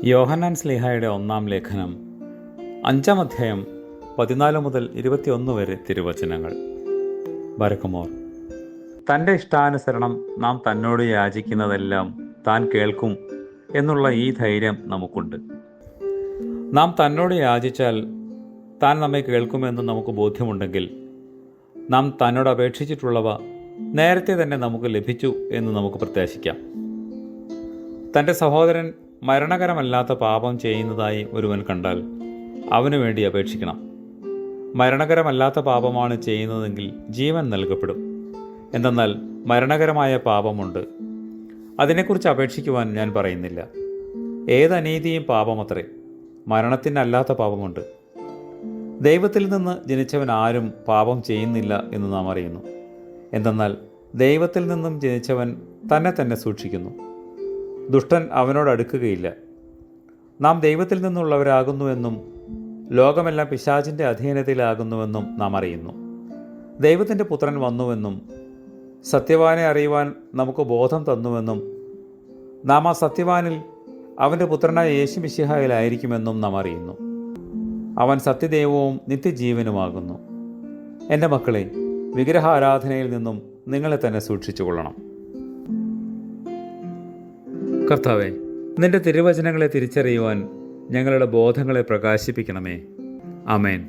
യോഹന്നാൻ ശ്ലീഹായുടെ 1-ാം ലേഖനം 5-ാം അധ്യായം 14 മുതൽ 21 വരെ തിരുവചനങ്ങൾ. ബരക്കുമോർ. തൻ്റെ ഇഷ്ടാനുസരണം നാം തന്നോട് യാചിക്കുന്നതെല്ലാം താൻ കേൾക്കും എന്നുള്ള ഈ ധൈര്യം നമുക്കുണ്ട്. നാം തന്നോട് യാചിച്ചാൽ താൻ നമ്മെ കേൾക്കുമെന്ന് നമുക്ക് ബോധ്യമുണ്ടെങ്കിൽ നാം തന്നോട് അപേക്ഷിച്ചിട്ടുള്ളവ നേരത്തെ തന്നെ നമുക്ക് ലഭിച്ചു എന്ന് നമുക്ക് പ്രത്യാശിക്കാം. തൻ്റെ സഹോദരൻ മരണകരമല്ലാത്ത പാപം ചെയ്യുന്നതായി ഒരുവൻ കണ്ടാൽ അവനു വേണ്ടി അപേക്ഷിക്കണം. മരണകരമല്ലാത്ത പാപമാണ് ചെയ്യുന്നതെങ്കിൽ ജീവൻ നൽകപ്പെടും. എന്തെന്നാൽ മരണകരമായ പാപമുണ്ട്. അതിനെക്കുറിച്ച് അപേക്ഷിക്കുവാൻ ഞാൻ പറയുന്നില്ല. ഏതനീതിയും പാപമത്രേ. മരണത്തിനല്ലാത്ത പാപമുണ്ട്. ദൈവത്തിൽ നിന്ന് ജനിച്ചവൻ ആരും പാപം ചെയ്യുന്നില്ല എന്ന് നാം അറിയുന്നു. എന്തെന്നാൽ ദൈവത്തിൽ നിന്നും ജനിച്ചവൻ തന്നെ തന്നെ സൂക്ഷിക്കുന്നു. ദുഷ്ടൻ അവനോട് അടുക്കുകയില്ല. നാം ദൈവത്തിൽ നിന്നുള്ളവരാകുന്നുവെന്നും ലോകമെല്ലാം പിശാചിൻ്റെ അധീനതയിലാകുന്നുവെന്നും നാം അറിയുന്നു. ദൈവത്തിൻ്റെ പുത്രൻ വന്നുവെന്നും സത്യവാനെ അറിയുവാൻ നമുക്ക് ബോധം തന്നുവെന്നും നാം ആ സത്യവാനിൽ അവൻ്റെ പുത്രനായ യേശു മിശിഹായിലായിരിക്കുമെന്നും നാം അറിയുന്നു. അവൻ സത്യദൈവവും നിത്യജീവനുമാകുന്നു. എൻ്റെ മക്കളെ, വിഗ്രഹാരാധനയിൽ നിന്നും നിങ്ങളെ തന്നെ സൂക്ഷിച്ചു കൊള്ളണം. കർത്താവേ, നിന്റെ തിരുവചനങ്ങളെ തിരിച്ചറിയുവാൻ ഞങ്ങളുടെ ബോധങ്ങളെ പ്രകാശിപ്പിക്കണമേ. ആമേൻ.